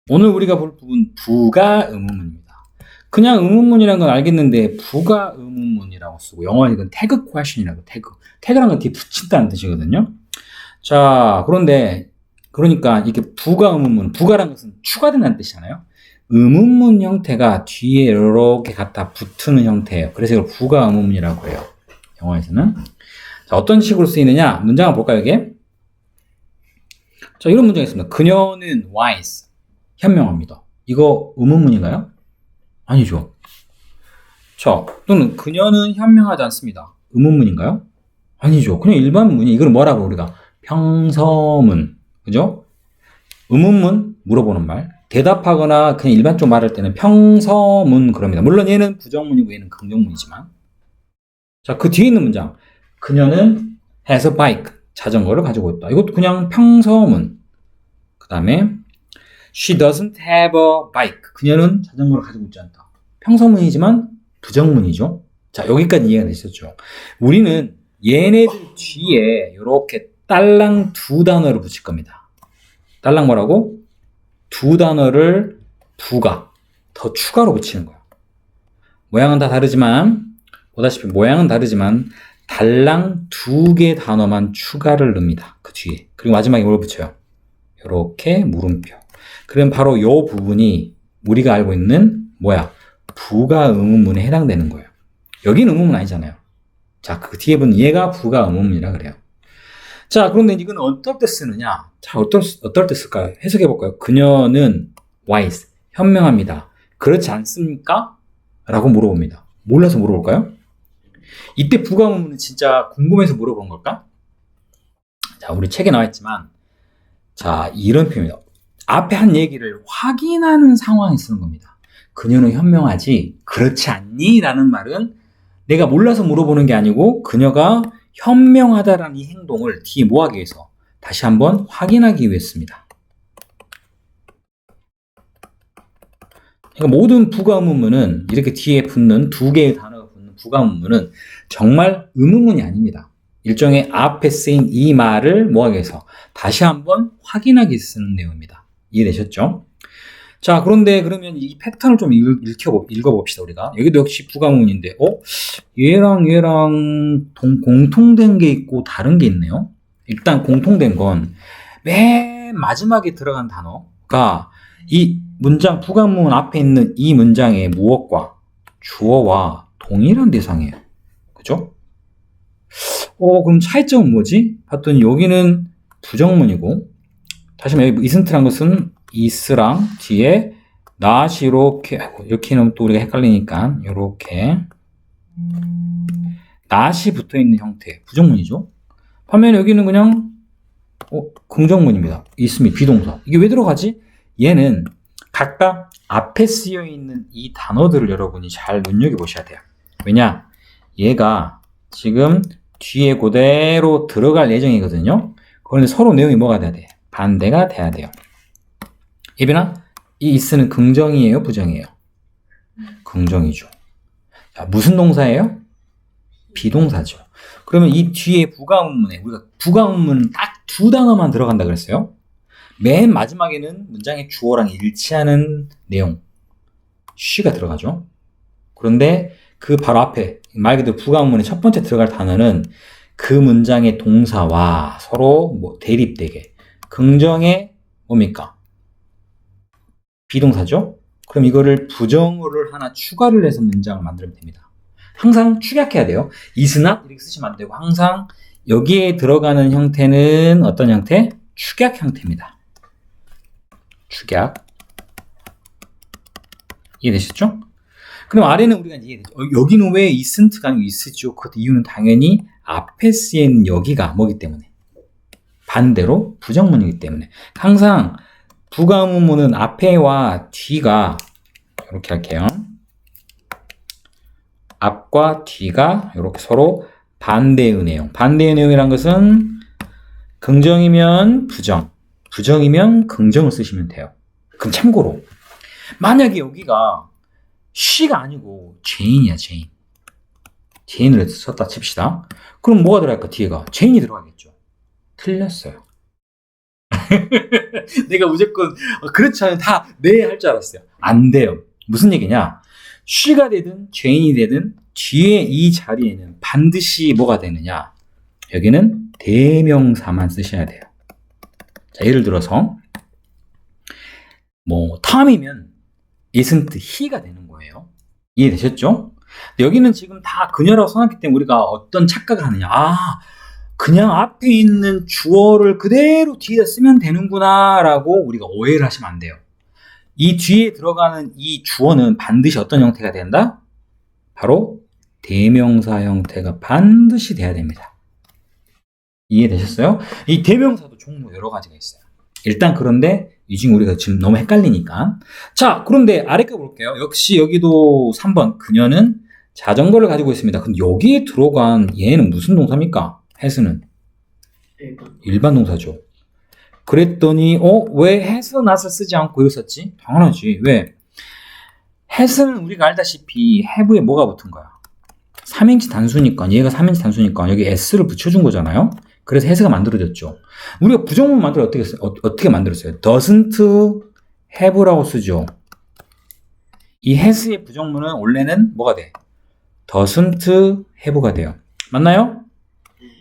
오늘 우리가 볼 부분 부가 의문문입니다. 그냥 의문문이라는 건 알겠는데 부가 의문문이라고 쓰고 영어에 이건 태그 question이라고 태그란 건 뒤에 붙인다는 뜻이거든요. 자, 그런데 그러니까 이게 부가 의문문, 부가란 것은 추가된다는 뜻이잖아요. 의문문 형태가 뒤에 이렇게 갖다 붙는 형태예요. 그래서 이걸 부가 의문문이라고 해요. 영어에서는. 자, 어떤 식으로 쓰이느냐? 문장을 볼까요, 이게? 자, 이런 문장이 있습니다. 그녀는 wise, 현명합니다. 이거 의문문인가요? 아니죠. 자, 또는 그녀는 현명하지 않습니다. 의문문인가요? 아니죠. 그냥 일반 문이 이걸 뭐라고 우리가 평서문, 그죠? 의문문 물어보는 말, 대답하거나 그냥 일반적으로 말할 때는 평서문 그럽니다. 물론 얘는 부정문이고 얘는 긍정문이지만, 자, 그 뒤에 있는 문장, 그녀는 has a bike, 자전거를 가지고 있다. 이것도 그냥 평서문. 그 다음에 she doesn't have a bike. 그녀는 자전거를 가지고 있지 않다. 평서문이지만 부정문이죠. 자, 여기까지 이해가 되셨죠? 우리는 얘네들 뒤에 이렇게 딸랑 두 단어를 붙일 겁니다. 딸랑 뭐라고? 두 단어를 부가 더 추가로 붙이는 거예요. 모양은 다 다르지만 보다시피 모양은 다르지만 달랑 두 개 단어만 추가를 넣습니다. 그 뒤에. 그리고 마지막에 뭘 붙여요? 이렇게 물음표. 그럼 바로 이 부분이 우리가 알고 있는 뭐야? 부가 의문문에 해당되는 거예요. 여기는 의문문 아니잖아요. 자, 그 뒤에 본 얘가 부가 의문문이라 그래요. 자, 그런데 이건 어떨 때 쓰느냐? 자, 어떨 때 쓸까요? 해석해 볼까요? 그녀는 wise, 현명합니다. 그렇지 않습니까? 라고 물어봅니다. 몰라서 물어볼까요? 이때 부가 의문문은 진짜 궁금해서 물어본 걸까? 자, 우리 책에 나와 있지만, 자, 이런 표현이다. 앞에 한 얘기를 확인하는 상황에 쓰는 겁니다. 그녀는 현명하지, 그렇지 않니? 라는 말은 내가 몰라서 물어보는 게 아니고 그녀가 현명하다라는 이 행동을 뒤에 뭐 하기 위해서 다시 한번 확인하기 위해서입니다. 그러니까 모든 부가 의문문은 이렇게 뒤에 붙는 두 개의 단어가 붙는 부가 의문문은 정말 의문문이 아닙니다. 일종의 앞에 쓰인 이 말을 뭐 하기 위해서 다시 한번 확인하기 위해서 쓰는 내용입니다. 이해되셨죠? 자, 그런데 그러면 이 패턴을 좀 읽어봅시다, 우리가. 여기도 역시 부가 의문문인데, 얘랑 공통된 게 있고 다른 게 있네요. 일단 공통된 건 맨 마지막에 들어간 단어가 이 문장 부가 의문문 앞에 있는 이 문장의 무엇과 주어와 동일한 대상이에요. 그죠? 그럼 차이점은 뭐지? 봤더니 여기는 부정문이고, 다시 말해 isn't란 것은 is랑 뒤에 not이 이렇게 하면 또 우리가 헷갈리니까 이렇게 not이 붙어있는 형태 부정문이죠. 반면에 여기는 그냥 긍정문입니다. 있음이 비동사. 이게 왜 들어가지? 얘는 각각 앞에 쓰여있는 이 단어들을 여러분이 잘 눈여겨보셔야 돼요. 왜냐? 얘가 지금 뒤에 그대로 들어갈 예정이거든요. 그런데 서로 내용이 뭐가 돼야 돼? 반대가 돼야 돼요. 예빈아, 이 is는 긍정이에요? 부정이에요? 긍정이죠. 자, 무슨 동사예요? 비동사죠. 그러면 이 뒤에 부가 의문문에 우리가 부가 의문문은 딱 두 단어만 들어간다 그랬어요. 맨 마지막에는 문장의 주어랑 일치하는 내용 she가 들어가죠. 그런데 그 바로 앞에 말 그대로 부가 의문문의 첫 번째 들어갈 단어는 그 문장의 동사와 서로 대립되게 긍정의 뭡니까? 비동사죠? 그럼 이거를 부정어를 하나 추가를 해서 문장을 만들면 됩니다. 항상 축약해야 돼요. is not 이렇게 쓰시면 안 되고 항상 여기에 들어가는 형태는 어떤 형태? 축약 형태입니다. 축약. 이해되셨죠? 그럼 아래는 우리가 이해되죠. 여기는 왜 isn't가 아니고 is죠? 그 이유는 당연히 앞에 쓰인 여기가 뭐기 때문에 반대로 부정문이기 때문에 항상 부가 의문문은 앞에와 뒤가 이렇게 할게요. 앞과 뒤가 이렇게 서로 반대의 내용. 반대의 내용이란 것은 긍정이면 부정, 부정이면 긍정을 쓰시면 돼요. 그럼 참고로 만약에 여기가 she가 아니고 Jane이야, Jane. Jane을 썼다 칩시다. 그럼 뭐가 들어갈까? 뒤에가 Jane이 들어가겠죠. 틀렸어요. 내가 무조건 그렇지 않으면 다 네 할 줄 알았어요. 안 돼요. 무슨 얘기냐? she가 되든 jane이 되든 뒤에 이 자리에는 반드시 뭐가 되느냐? 여기는 대명사만 쓰셔야 돼요. 자, 예를 들어서 뭐 톰이면 isn't he가 되는 거예요. 이해되셨죠? 여기는 지금 다 그녀라고 써놨기 때문에 우리가 어떤 착각을 하느냐. 그냥 앞에 있는 주어를 그대로 뒤에다 쓰면 되는구나 라고 우리가 오해를 하시면 안 돼요. 이 뒤에 들어가는 이 주어는 반드시 어떤 형태가 된다? 바로 대명사 형태가 반드시 돼야 됩니다. 이해되셨어요? 이 대명사도 종류 여러 가지가 있어요. 일단 그런데 이 중에 우리가 지금 너무 헷갈리니까. 자, 그런데 아래 거 볼게요. 역시 여기도 3번. 그녀는 자전거를 가지고 있습니다. 근데 여기에 들어간 얘는 무슨 동사입니까? has는 일반 동사죠. 그랬더니 왜 has not을 쓰지 않고 이거 썼지? 당연하지. 왜? has는 우리가 알다시피 have에 뭐가 붙은 거야? 3인칭 단수니까, 얘가 3인칭 단수니까 여기 s를 붙여준 거잖아요. 그래서 has가 만들어졌죠. 우리가 부정문 만들어 어떻게 만들었어요? doesn't have라고 쓰죠. 이 has의 부정문은 원래는 뭐가 돼? doesn't have가 돼요. 맞나요?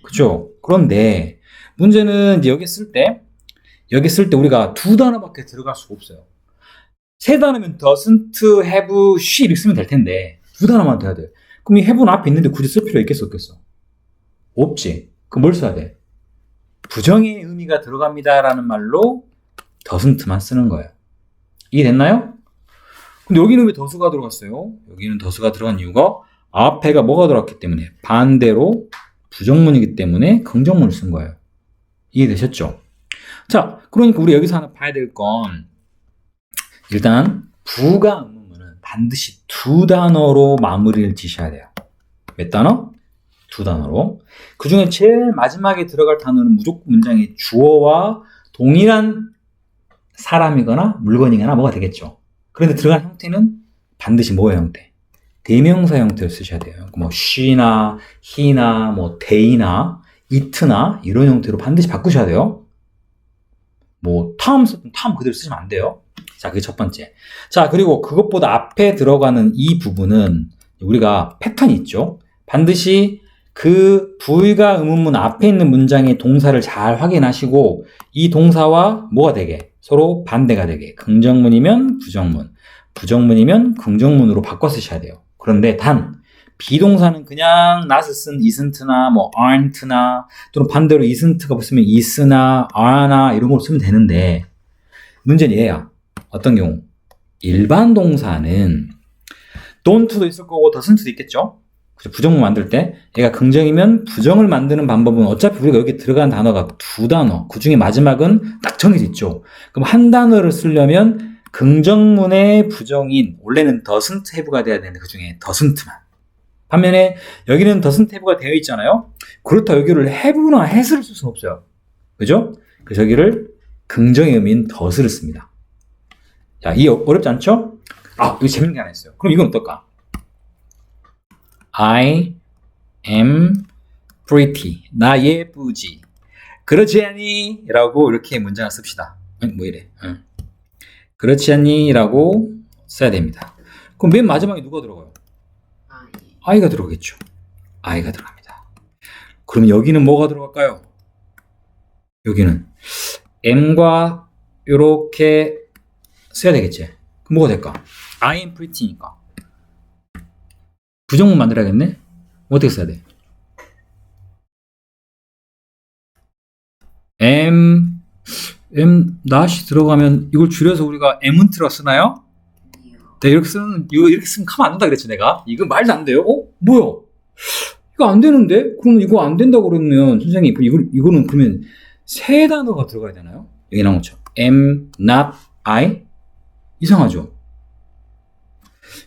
그죠? 그런데 문제는 이제 여기 쓸 때 우리가 두 단어밖에 들어갈 수가 없어요. 세 단어면 doesn't have she 이렇게 쓰면 될 텐데 두 단어만 돼야 돼. 그럼 이 have는 앞에 있는데 굳이 쓸 필요 있겠어 없겠어? 없지. 그럼 뭘 써야 돼? 부정의 의미가 들어갑니다라는 말로 doesn't만 쓰는 거예요. 이해됐나요? 근데 여기는 왜 does가 들어갔어요? 여기는 does가 들어간 이유가 앞에가 뭐가 들어갔기 때문에 반대로 부정문이기 때문에 긍정문을 쓴 거예요. 이해되셨죠? 자, 그러니까 우리 여기서 하나 봐야 될 건 일단 부가 의문문은 반드시 두 단어로 마무리를 지셔야 돼요. 몇 단어? 두 단어로. 그 중에 제일 마지막에 들어갈 단어는 무조건 문장의 주어와 동일한 사람이거나 물건이거나 뭐가 되겠죠. 그런데 들어갈 형태는 반드시 뭐의 형태? 대명사 형태로 쓰셔야 돼요. 뭐 she나 he나 뭐 they나 it나 이런 형태로 반드시 바꾸셔야 돼요. 뭐 Tom 썼던 Tom 그대로 쓰시면 안 돼요. 자, 그게 첫 번째. 자, 그리고 그것보다 앞에 들어가는 이 부분은 우리가 패턴이 있죠. 반드시 그 부의가 의문문 앞에 있는 문장의 동사를 잘 확인하시고 이 동사와 뭐가 되게? 서로 반대가 되게. 긍정문이면 부정문, 부정문이면 긍정문으로 바꿔 쓰셔야 돼요. 그런데 단 비동사는 그냥 not을 쓴 isn't나 뭐 aren't나 또는 반대로 isn't가 붙으면 is나 are나 이런 걸 쓰면 되는데 문제는 얘야. 어떤 경우? 일반 동사는 don't도 있을 거고 doesn't도 있겠죠? 부정문 만들 때 얘가 긍정이면 부정을 만드는 방법은 어차피 우리가 여기 들어간 단어가 두 단어 그 중에 마지막은 딱 정해져 있죠. 그럼 한 단어를 쓰려면 긍정문의 부정인 원래는 doesn't have가 돼야 되는데 그 중에 doesn't만 반면에 여기는 doesn't have가 되어 있잖아요. 그렇다 여기를 have나 has를 쓸 수는 없어요. 그죠? 그래서 여기를 긍정의 의미인 does를 씁니다. 자, 이 어렵지 않죠? 이거 재밌는 게 하나 있어요. 그럼 이건 어떨까? I am pretty. 나 예쁘지. 그렇지 않니? 라고 이렇게 문장을 씁시다. 뭐 이래. 그렇지 않니? 라고 써야 됩니다. 그럼 맨 마지막에 누가 들어가요? I가 들어가겠죠. I가 들어갑니다. 그럼 여기는 뭐가 들어갈까요? 여기는 am과 이렇게 써야 되겠지. 그럼 뭐가 될까? I am pretty니까. 부정문 만들어야겠네? 어떻게 써야 돼? not이 들어가면 이걸 줄여서 우리가 amn't라고 쓰나요? 네, 이렇게 쓰면 가면 안 된다 그랬지, 내가. 이거 말도 안 돼요? 뭐야? 이거 안 되는데? 그럼 이거 안 된다고 그러면, 선생님, 이거는 그러면 세 단어가 들어가야 되나요? 여기 나온 것처럼. am, not, I? 이상하죠?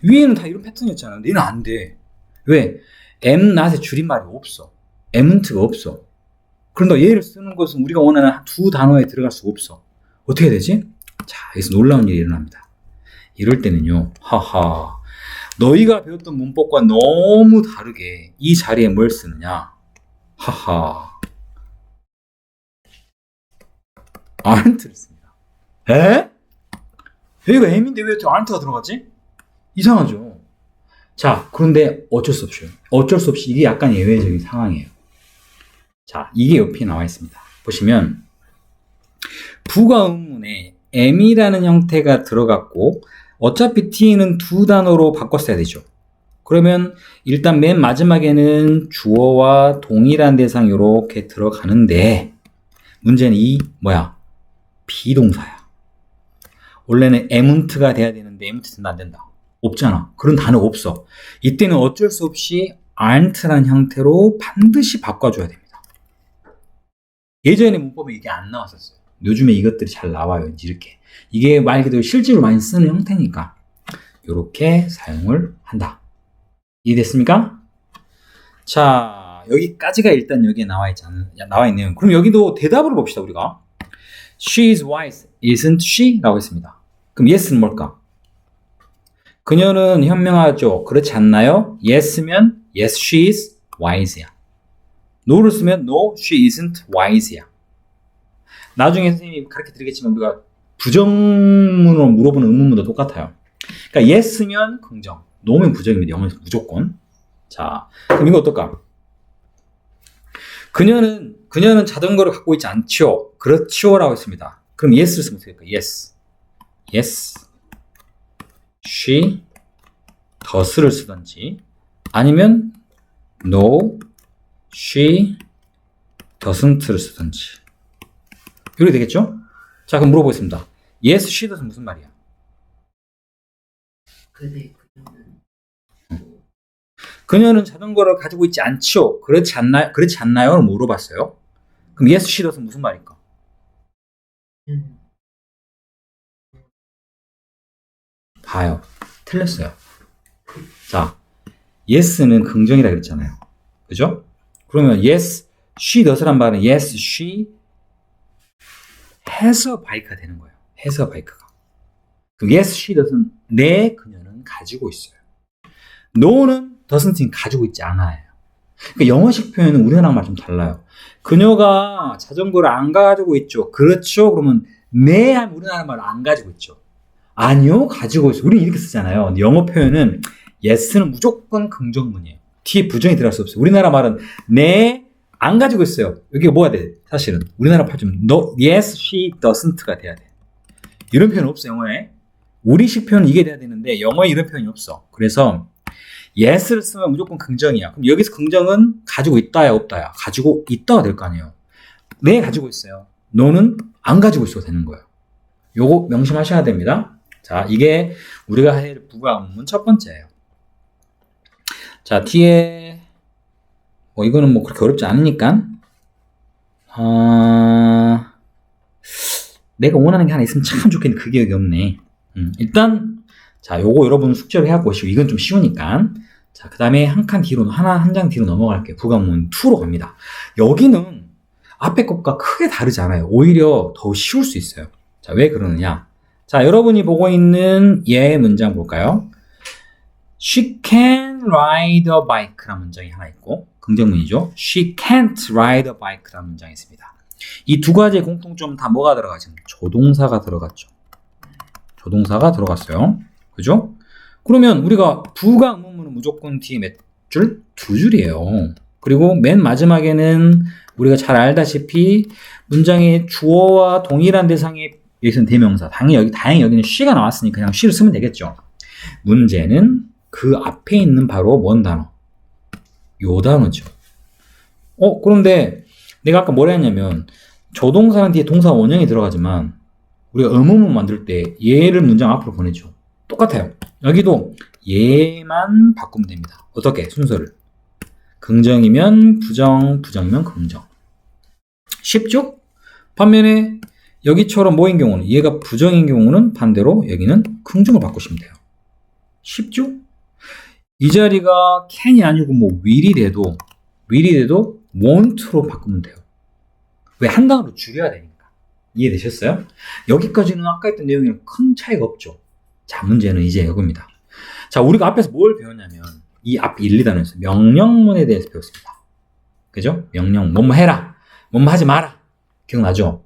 위에는 다 이런 패턴이었잖아. 근데 얘는 안 돼. 왜? am, not의 줄임말이 없어. amn't가 없어. 그런데 얘를 쓰는 것은 우리가 원하는 두 단어에 들어갈 수가 없어. 어떻게 되지? 자, 여기서 놀라운 일이 일어납니다. 이럴 때는요, 하하, 너희가 배웠던 문법과 너무 다르게 이 자리에 뭘 쓰느냐? 하하, aren't를 씁니다. 에? 여기가 am인데 왜 aren't가 들어가지? 이상하죠. 자, 그런데 어쩔 수 없어요. 어쩔 수 없이 이게 약간 예외적인 상황이에요. 자, 이게 옆에 나와 있습니다. 보시면 부가 의문문에 am이라는 형태가 들어갔고 어차피 t는 두 단어로 바꿨어야 되죠. 그러면 일단 맨 마지막에는 주어와 동일한 대상이 이렇게 들어가는데 문제는 이 뭐야? 비동사야. 원래는 amn't가 돼야 되는데 amn't는 안 된다. 없잖아. 그런 단어가 없어. 이때는 어쩔 수 없이 aren't라는 형태로 반드시 바꿔줘야 됩니다. 예전에 문법에 이게 안 나왔었어요. 요즘에 이것들이 잘 나와요. 이렇게. 이게 말 그대로 실제로 많이 쓰는 형태니까 이렇게 사용을 한다. 이해됐습니까? 자, 여기까지가 일단 여기에 나와 있네요. 그럼 여기도 대답을 봅시다, 우리가. She is wise, isn't she? 라고 했습니다. 그럼 yes는 뭘까? 그녀는 현명하죠. 그렇지 않나요? yes면 yes, she is wise야. no를 쓰면 no, she isn't wise야. 나중에 선생님이 가르쳐 드리겠지만 우리가 부정문으로 물어보는 의문문도 똑같아요. 그러니까 yes면 긍정, no면 부정입니다. 영어에서 무조건. 자, 그럼 이거 어떨까? 그녀는 자전거를 갖고 있지 않죠. 그렇죠. 라고 했습니다. 그럼 yes를 쓰면 어떻게 될까? yes. yes. she does를 쓰든지 아니면 no, she doesn't를 쓰든지 이렇게 되겠죠? 자, 그럼 물어보겠습니다. yes, she does는 무슨 말이야? 그녀는 자전거를 가지고 있지 않죠. 그렇지 않나요? 물어봤어요. 그럼 yes, she does는 무슨 말일까? 봐요. 틀렸어요. 자, yes는 긍정이라 그랬잖아요. 그죠? 그러면 yes, she does란 말은 yes, she has a bike가 되는 거예요. has a bike가. 그럼 yes, she does는 네, 그녀는 가지고 있어요. no는 doesn't 가지고 있지 않아요. 그러니까 영어식 표현은 우리나라랑 말 좀 달라요. 그녀가 자전거를 안 가지고 있죠. 그렇죠? 그러면 네 하면 우리나라 말 안 가지고 있죠. 아니요, 가지고 있어. 우리 이렇게 쓰잖아요. 근데 영어 표현은 yes는 무조건 긍정문이에요. 뒤에 부정이 들어갈 수 없어요. 우리나라 말은 네, 안 가지고 있어요. 여기가 뭐가 돼? 사실은 우리나라 발음 no, yes, she doesn't가 돼야 돼. 이런 표현 없어 영어에. 우리식 표현은 이게 돼야 되는데 영어에 이런 표현이 없어. 그래서 yes를 쓰면 무조건 긍정이야. 그럼 여기서 긍정은 가지고 있다야 없다야? 가지고 있다가 될 거 아니에요. 네, 가지고 있어요. no는 안 가지고 있어도 되는 거예요. 요거 명심하셔야 됩니다. 자, 이게 우리가 할 부가 의문문 첫 번째예요. 자, 뒤에 이거는 뭐 그렇게 어렵지 않으니까 내가 원하는 게 하나 있으면 참 좋겠는데 그 기억이 없네. 일단 자, 요거 여러분 숙제를 해갖고 오시고 이건 좀 쉬우니까 자, 그 다음에 한 장 뒤로 넘어갈게요. 부가 의문문 2로 갑니다. 여기는 앞에 것과 크게 다르지 않아요. 오히려 더 쉬울 수 있어요. 자, 왜 그러느냐? 자, 여러분이 보고 있는 얘 문장 볼까요? She can ride a bike라는 문장이 하나 있고 긍정문이죠. She can't ride a bike라는 문장이 있습니다. 이 두 가지의 공통점은 다 뭐가 들어가죠? 조동사가 들어갔죠. 조동사가 들어갔어요. 그죠? 그러면 우리가 부가 의문문은 무조건 뒤에 몇 줄? 두 줄이에요. 그리고 맨 마지막에는 우리가 잘 알다시피 문장의 주어와 동일한 대상의 여기서는 대명사. 다행히 여기는 she가 나왔으니까 그냥 she를 쓰면 되겠죠. 문제는 그 앞에 있는 바로 뭔 단어? 요 단어죠. 그런데 내가 아까 뭐라 했냐면 조동사는 뒤에 동사 원형이 들어가지만 우리가 의문문 만들 때 얘를 문장 앞으로 보내죠. 똑같아요. 여기도 얘만 바꾸면 됩니다. 어떻게? 순서를. 긍정이면 부정, 부정이면 긍정. 쉽죠? 반면에 여기처럼 뭐인 경우는 얘가 부정인 경우는 반대로 여기는 긍정을 바꾸시면 돼요. 쉽죠? 이 자리가 can이 아니고 뭐 will이 돼도 want로 바꾸면 돼요. 왜? 한 단어로 줄여야 되니까. 이해되셨어요? 여기까지는 아까 했던 내용이랑 큰 차이가 없죠. 자, 문제는 이제 이겁니다. 자, 우리가 앞에서 뭘 배웠냐면 이 앞 1, 2단에서 명령문에 대해서 배웠습니다. 그죠? 명령, 뭐뭐 해라, 뭐뭐 하지 마라. 기억나죠?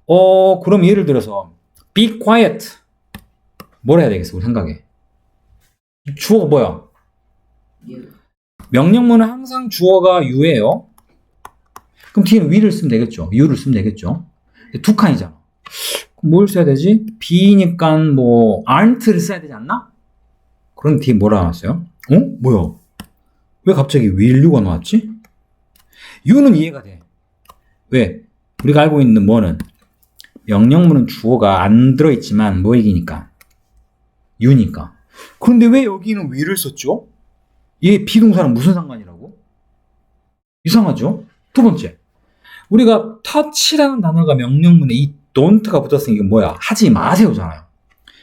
그럼 예를 들어서 be quiet. 뭘 해야 되겠어, 우리 생각에? 주어가 뭐야? 명령문은 항상 주어가 you예요. 그럼 뒤에는 will을 쓰면 되겠죠. you를 쓰면 되겠죠. 두 칸이잖아. 뭘 써야 되지? be니까 뭐 aren't를 써야 되지 않나? 그럼 뒤에 뭐라 나왔어요? 뭐야? 왜 갑자기 will you가 나왔지? you는 이해가 돼. 왜? 우리가 알고 있는 뭐는 명령문은 주어가 안 들어있지만 뭐 얘기니까? you니까. 그런데 왜 여기는 will을 썼죠? 얘 비동사는 무슨 상관이라고? 이상하죠? 두 번째, 우리가 touch라는 단어가 명령문에 이 don't가 붙었으니까 뭐야? 하지 마세요잖아요.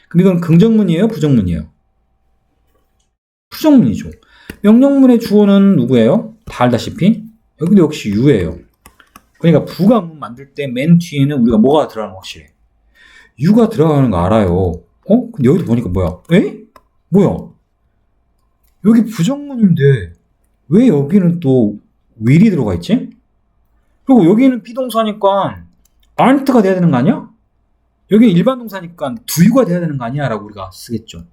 그럼 이건 긍정문이에요? 부정문이에요? 부정문이죠. 명령문의 주어는 누구예요? 다 알다시피 여기도 역시 you예요. 그러니까 부가문 만들 때 맨 뒤에는 우리가 뭐가 들어가는 거 확실해. you가 들어가는 거 알아요. 근데 여기도 보니까 뭐야? 에? 뭐야? 여기 부정문인데 왜 여기는 또 will이 들어가 있지? 그리고 여기는 비동사니까 aren't가 돼야 되는 거 아니야? 여기는 일반 동사니까 do가 돼야 되는 거 아니야? 라고 우리가 쓰겠죠.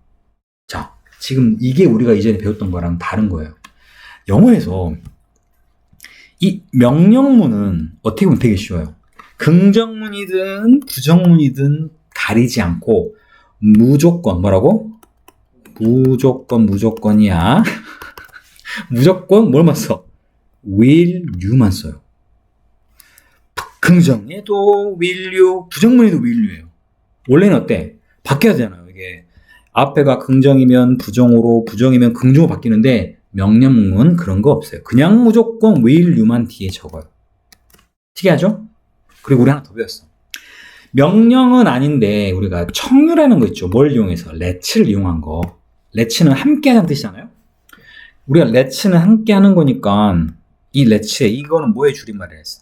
자, 지금 이게 우리가 이전에 배웠던 거랑 다른 거예요. 영어에서 이 명령문은 어떻게 보면 되게 쉬워요. 긍정문이든 부정문이든 가리지 않고 무조건 뭐라고? 무조건이야. 무조건 뭘만 써? will you만 써요. 긍정에도 will you, 부정문에도 will you예요. 원래는 어때? 바뀌어야 되잖아요. 이게 앞에가 긍정이면 부정으로, 부정이면 긍정으로 바뀌는데 명령문은 그런 거 없어요. 그냥 무조건 will you만 뒤에 적어요. 특이하죠? 그리고 우리 하나 더 배웠어. 명령은 아닌데 우리가 청유라는 거 있죠. 뭘 이용해서? let를 이용한 거. let는 함께 하자는 뜻이잖아요. 우리가 let는 함께 하는 거니까 이 let에 이거는 뭐의 줄임말이라 했어?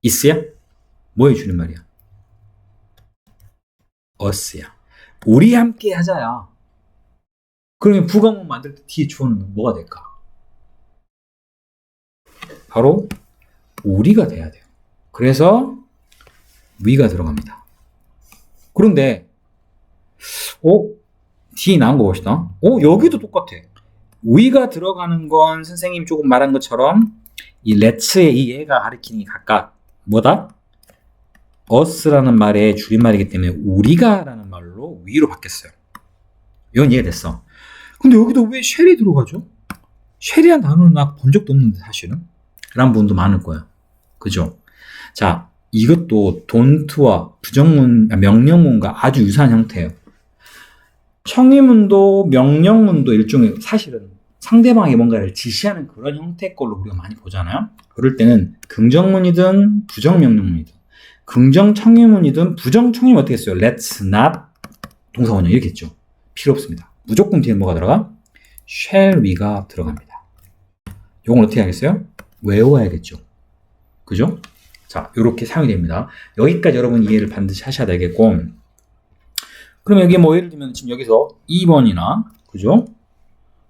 is야? 뭐의 줄임말이야? us야. 우리 함께 하자야. 그러면 부가문 만들 때 뒤에 주어는 뭐가 될까? 바로 우리가 돼야 돼요. 그래서 we가 들어갑니다. 그런데 뒤에 나온 거 봅시다. 여기도 똑같아. we가 들어가는 건 선생님이 조금 말한 것처럼 이 let의 이 얘가 가리키는 게 각각 뭐다? us라는 말의 줄임말이기 때문에 우리가라는 말로 we로 바뀌었어요. 이건 이해됐어. 근데 여기도 왜 shall이 들어가죠? shall이란 단어는 나 본 적도 없는데 사실은 라는 분도 많을 거예요. 그죠? 자, 이것도 don't와 명령문과 아주 유사한 형태예요. 청의문도 명령문도 일종의 사실은 상대방이 뭔가를 지시하는 그런 형태의 걸로 우리가 많이 보잖아요. 그럴 때는 긍정문이든 부정명령문이든 긍정 청의문이든 부정 청의문 어떻게 했어요? let's not 동사원형 이렇게 했죠. 필요 없습니다. 무조건 뒤에 뭐가 들어가? shall we가 들어갑니다. 이건 어떻게 하겠어요? 외워야겠죠. 그죠? 자, 이렇게 사용이 됩니다. 여기까지 여러분 이해를 반드시 하셔야 되겠고, 그럼 여기 뭐 예를 들면 지금 여기서 2번이나 그죠?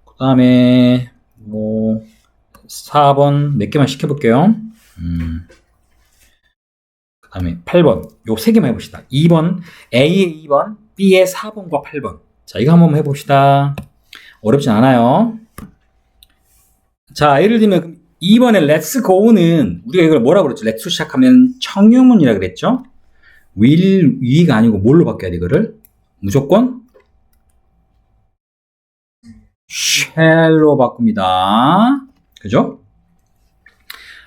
그 다음에 뭐 4번 몇 개만 시켜볼게요. 그 다음에 8번 요 3개만 해봅시다. 2번 A의 2번, B의 4번과 8번. 자, 이거 한번 해봅시다. 어렵진 않아요. 자, 예를 들면 2번에 let's go는 우리가 이걸 뭐라고 그랬죠? let'로 시작하면 청유문이라 그랬죠? will가 아니고 뭘로 바뀌어야 돼, 이거를? 무조건 shall로 바꿉니다. 그죠?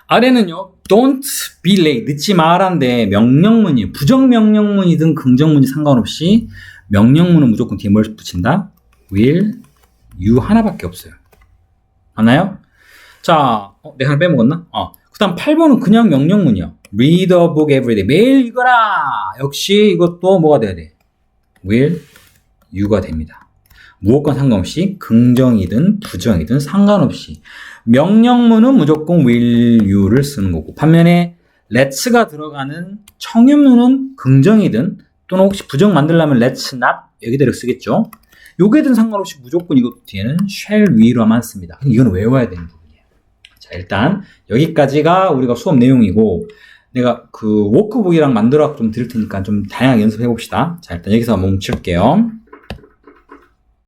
아래는요, don't be late, 늦지 마란데 명령문이에요. 부정명령문이든 긍정문이 상관없이 명령문은 무조건 뒤에 뭘 붙인다? will, you 하나밖에 없어요. 맞나요? 자, 내가 하나 빼먹었나? 그 다음 8번은 그냥 명령문이야. read a book every day. 매일 읽어라. 역시 이것도 뭐가 돼야 돼? will, you가 됩니다. 무엇과 상관없이 긍정이든 부정이든 상관없이 명령문은 무조건 will, you를 쓰는 거고, 반면에 let's가 들어가는 청유문은 긍정이든 또는 혹시 부정 만들려면 let's not 여기대로 쓰겠죠. 요게든 상관없이 무조건 이것 뒤에는 shall, we로만 씁니다. 이건 외워야 되는 부분이에요. 자, 일단 여기까지가 우리가 수업 내용이고, 내가 그 워크북이랑 만들어 좀 드릴 테니까 좀 다양하게 연습해 봅시다. 자, 일단 여기서 멈출게요.